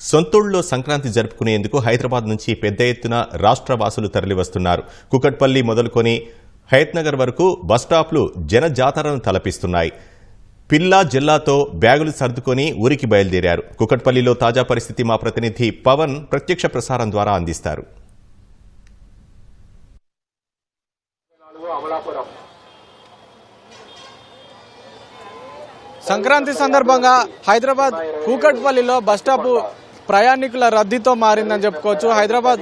సొంతూళ్లలో సంక్రాంతి జరుపుకునేందుకు హైదరాబాద్ నుంచి పెద్ద ఎత్తున రాష్ట్ర వాసులు తరలివస్తున్నారు. కుకట్పల్లి మొదలుకొని హయత్నగర్ వరకు బస్టాప్లు జనజాతరను తలపిస్తున్నాయి. పిల్లా జిల్లాతో బ్యాగులు సర్దుకొని ఊరికి బయలుదేరారు. కుకట్పల్లిలో తాజా పరిస్థితి మా ప్రతినిధి పవన్ ప్రత్యక్ష ప్రసారం ద్వారా అందిస్తారు. సంక్రాంతి సందర్భంగా హైదరాబాద్ కూకట్పల్లిలో బస్టాప్ ప్రయాణికుల రద్దీతో మారిందని చెప్పుకోవచ్చు. హైదరాబాద్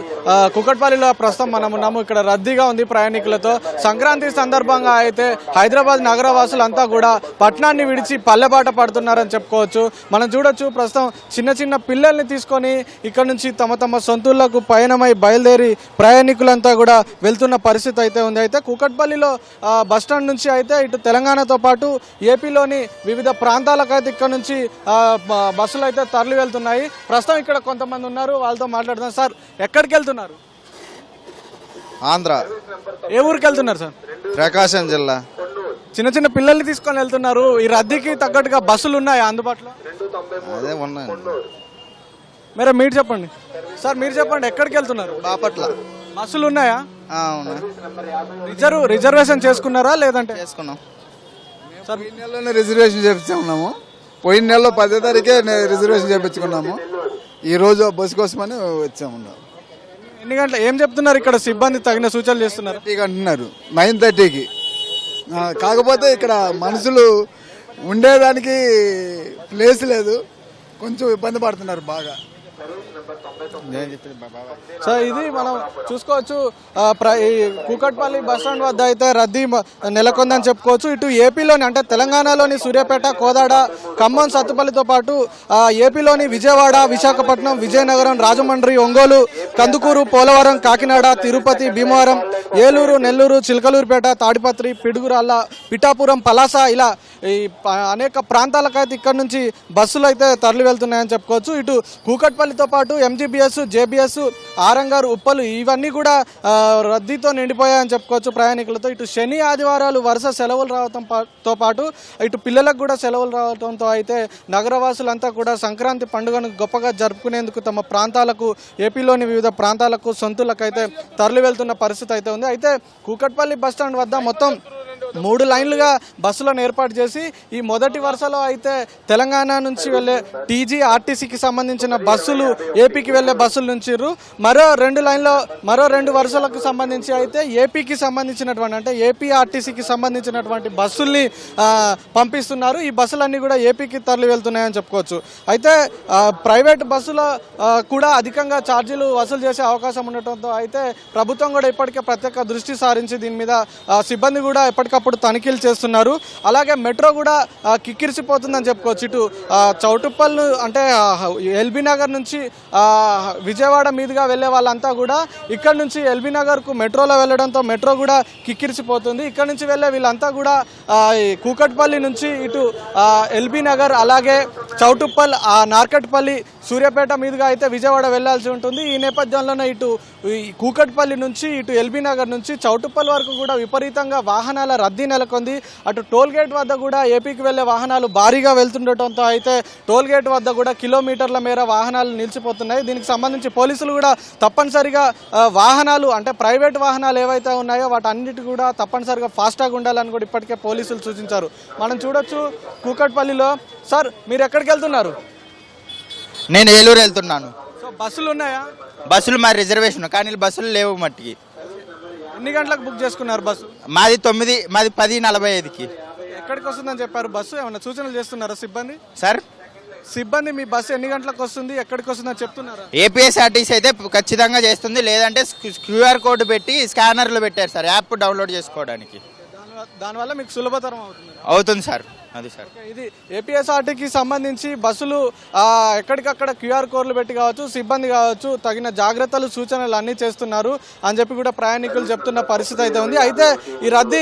కూకట్పల్లిలో ప్రస్తుతం మనం ఉన్నాము. ఇక్కడ రద్దీగా ఉంది ప్రయాణికులతో. సంక్రాంతి సందర్భంగా అయితే హైదరాబాద్ నగర వాసులంతా కూడా పట్టణాన్ని విడిచి పల్లెబాట పడుతున్నారని చెప్పుకోవచ్చు. మనం చూడొచ్చు ప్రస్తుతం చిన్న చిన్న పిల్లల్ని తీసుకొని ఇక్కడ నుంచి తమ తమ సొంతూళ్లకు పయనమై బయలుదేరి ప్రయాణికులంతా కూడా వెళ్తున్న పరిస్థితి అయితే ఉంది. అయితే కూకట్పల్లిలో బస్టాండ్ నుంచి అయితే ఇటు తెలంగాణతో పాటు ఏపీలోని వివిధ ప్రాంతాలకైతే ఇక్కడ నుంచి బస్సులు అయితే తరలి వెళ్తున్నాయి. ప్రస్తుతం ఇక్కడ కొంతమంది ఉన్నారు, వాళ్ళతో మాట్లాడుతున్నాం. సార్, ఎక్కడికి వెళ్తున్నారు? ఆంధ్ర. ఏ ఊరికి వెళ్తున్నారు సార్? ప్రకాశం జిల్లా. చిన్న చిన్న పిల్లల్ని తీసుకొని వెళ్తున్నారు. ఈ రద్దీకి తగ్గట్టుగా బస్సులు ఉన్నాయా అందుబాటులో? అదే ఉన్నాయి. మీరు చెప్పండి సార్, మీరు చెప్పండి, ఎక్కడికి వెళ్తున్నారు? బాపట్ల. బస్సులు ఉన్నాయా? అవునా. రిజర్వేషన్ చేసుకున్నారా లేదంటే? చేసుకున్నాం సార్. ఈ నెలలోనే రిజర్వేషన్ చేపించుకున్నాము. పోయిన నెలలో 10వ తారీఖే రిజర్వేషన్ చేయించుకున్నాము. ఈ రోజు బస్సు కోసమని వచ్చాము. ఎన్ని గంటలు ఏం చెప్తున్నారు ఇక్కడ సిబ్బంది? తగిన సూచనలు చేస్తున్నారు. 9:30కి అంటున్నారు. 9:30కి. కాకపోతే ఇక్కడ మనుషులు ఉండేదానికి ప్లేస్ లేదు, కొంచెం ఇబ్బంది పడుతున్నారు బాగా. సో ఇది మనం చూసుకోవచ్చు. కూకట్పల్లి బస్టాండ్ వద్ద అయితే రద్దీ నెలకొందని చెప్పుకోవచ్చు. ఇటు ఏపీలోని అంటే తెలంగాణలోని సూర్యాపేట, కోదాడ, ఖమ్మం, సత్తుపల్లితో పాటు ఏపీలోని విజయవాడ, విశాఖపట్నం, విజయనగరం, రాజమండ్రి, ఒంగోలు, కందుకూరు, పోలవరం, కాకినాడ, తిరుపతి, భీమవరం, ఏలూరు, నెల్లూరు, చిలకలూరుపేట, తాడిపత్రి, పిడుగురాళ్ళ, పిఠాపురం, పలాస ఇలా ఈ అనేక ప్రాంతాలకైతే ఇక్కడ నుంచి బస్సులు అయితే తరలి వెళ్తున్నాయని చెప్పుకోవచ్చు. ఇటు కూకట్పల్లితో పాటు ఎంజీబీఎస్, జేబీఎస్, ఆరంగర్, ఉప్పలు ఇవన్నీ కూడా రద్దీతో నిండిపోయాయని చెప్పుకోవచ్చు ప్రయాణికులతో. ఇటు శని, ఆదివారాలు వరుస సెలవులు రావడంతో పాటు ఇటు పిల్లలకు కూడా సెలవులు రావడంతో అయితే నగరవాసులంతా కూడా సంక్రాంతి పండుగను గొప్పగా జరుపుకునేందుకు తమ ప్రాంతాలకు, ఏపీలోని వివిధ ప్రాంతాలకు, సొంతూలకు అయితే తరలి వెళ్తున్న పరిస్థితి అయితే ఉంది. అయితే కూకట్పల్లి బస్టాండ్ వద్ద మొత్తం 3 లైన్లుగా బస్సులను ఏర్పాటు చేసి ఈ మొదటి వరుసలో అయితే తెలంగాణ నుంచి వెళ్లే టీజీ, ఆర్టీసీకి సంబంధించిన బస్సులు, ఏపీకి వెళ్లే బస్సులు నుంచిర్రు. మరో 2 లైన్లో మరో 2 వరుసలకు సంబంధించి అయితే ఏపీకి సంబంధించినటువంటి అంటే ఏపీ ఆర్టీసీకి సంబంధించినటువంటి బస్సుల్ని పంపిస్తున్నారు. ఈ బస్సులన్నీ కూడా ఏపీకి తరలి వెళ్తున్నాయని చెప్పుకోవచ్చు. అయితే ప్రైవేట్ బస్సుల కూడా అధికంగా ఛార్జీలు వసూలు చేసే అవకాశం ఉండటంతో అయితే ప్రభుత్వం కూడా ఇప్పటికే ప్రత్యేక దృష్టి సారించి దీని మీద సిబ్బంది కూడా ఎప్పటికప్పుడు తనిఖీలు చేస్తున్నారు. అలాగే మెట్రో కూడా కిక్కిరిసిపోతుందని చెప్పుకోవచ్చు. ఇటు చౌటుప్పల్ అంటే ఎల్బీ నగర్ నుంచి విజయవాడ మీదుగా వెళ్లే వాళ్ళంతా కూడా ఇక్కడ నుంచి ఎల్బీ నగర్కు మెట్రోలో వెళ్లడంతో మెట్రో కూడా కిక్కిరిసిపోతుంది. ఇక్కడ నుంచి వెళ్లే వీళ్ళంతా కూడా కూకట్పల్లి నుంచి ఇటు ఎల్బీ నగర్, అలాగే చౌటుప్పల్, నార్కట్పల్లి, సూర్యాపేట మీదుగా అయితే విజయవాడ వెళ్లాల్సి ఉంటుంది. ఈ నేపథ్యంలోనే ఇటు కూకట్పల్లి నుంచి ఇటు ఎల్బీ నగర్ నుంచి చౌటుప్పల్ వరకు కూడా విపరీతంగా వాహనాల రద్దీ నెలకొంది. అటు టోల్ గేట్ వద్ద కూడా ఏపీకి వెళ్లే వాహనాలు భారీగా వెళ్తుండటంతో అయితే టోల్ గేట్ వద్ద కూడా కిలోమీటర్ల మేర వాహనాలు నిలిచిపోతున్నాయి. దీనికి సంబంధించి పోలీసులు కూడా తప్పనిసరిగా వాహనాలు అంటే ప్రైవేట్ వాహనాలు ఏవైతే ఉన్నాయో వాటన్నిటి కూడా తప్పనిసరిగా ఫాస్టాగ్ ఉండాలని కూడా ఇప్పటికే పోలీసులు సూచించారు. మనం చూడొచ్చు కూకట్పల్లిలో. సార్, మీరు ఎక్కడికి వెళ్తున్నారు? నేను ఏలూరు వెళ్తున్నాను. సో బస్సులు ఉన్నాయా? బస్సులు మరి రిజర్వేషన్ కానీ బస్సులు లేవు మట్టికి. ఎన్ని గంటలకు బుక్ చేసుకున్నారు బస్సు? మాది 10:45కి. ఎక్కడికి వస్తుందని చెప్పారు బస్సు? ఏమన్నా సూచనలు చేస్తున్నారా సిబ్బంది? సార్, సిబ్బంది మీ బస్సు ఎన్ని గంటలకు వస్తుంది, ఎక్కడికి వస్తుందని చెప్తున్నారా? ఏపీఎస్ఆర్టీసీ అయితే ఖచ్చితంగా చేస్తుంది, లేదంటే క్యూఆర్ కోడ్ పెట్టి స్కానర్లు పెట్టారు సార్ యాప్ డౌన్లోడ్ చేసుకోవడానికి. దానివల్ల మీకు సులభతరం అవుతుంది సార్. అది సార్, ఇది ఏపీఎస్ఆర్టీకి సంబంధించి బస్సులు ఎక్కడికక్కడ క్యూఆర్ కోడ్లు పెట్టి కావచ్చు, సిబ్బంది కావచ్చు తగిన జాగ్రత్తలు, సూచనలు అన్నీ చేస్తున్నారు అని చెప్పి కూడా ప్రయాణికులు చెప్తున్న పరిస్థితి అయితే ఉంది. అయితే ఈ రద్దీ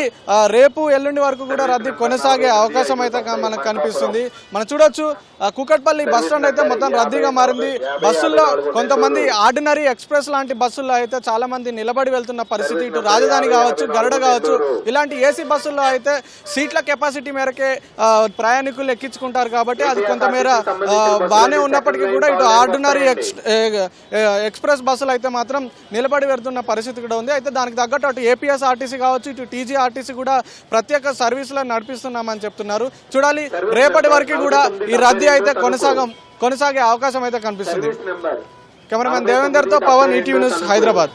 రేపు, ఎల్లుండి వరకు కూడా రద్దీ కొనసాగే అవకాశం అయితే మనకు కనిపిస్తుంది. మనం చూడొచ్చు కూకట్పల్లి బస్టాండ్ అయితే మొత్తం రద్దీగా మారింది. బస్సుల్లో కొంతమంది ఆర్డినరీ ఎక్స్ప్రెస్ లాంటి బస్సుల్లో అయితే చాలా మంది నిలబడి వెళ్తున్న పరిస్థితి. ఇటు రాజధాని కావచ్చు, గరుడ కావచ్చు, ఇలాంటి ఏసీ బస్సుల్లో అయితే సీట్ల కెపాసిటీ మేరకే ప్రయాణికులు ఎక్కించుకుంటారు కాబట్టి అది కొంతమేర బాగానే ఉన్నప్పటికీ కూడా ఇటు ఆర్డినరీ ఎక్స్ప్రెస్ బస్సులు అయితే మాత్రం నిలబడి వెళ్తున్న పరిస్థితి కూడా ఉంది. అయితే దానికి తగ్గట్టు అటు ఏపీఎస్ఆర్టీసీ కావచ్చు, ఇటు టీజీఆర్టీసీ కూడా ప్రత్యేక సర్వీసులను నడిపిస్తున్నామని చెప్తున్నారు. చూడాలి, రేపటి వరకు కూడా ఈ రద్దీ అయితే కొనసాగే అవకాశం అయితే కనిపిస్తుంది. కెమెరామెన్ దేవేందర్తో పవన్, ఈటీవీ న్యూస్, హైదరాబాద్.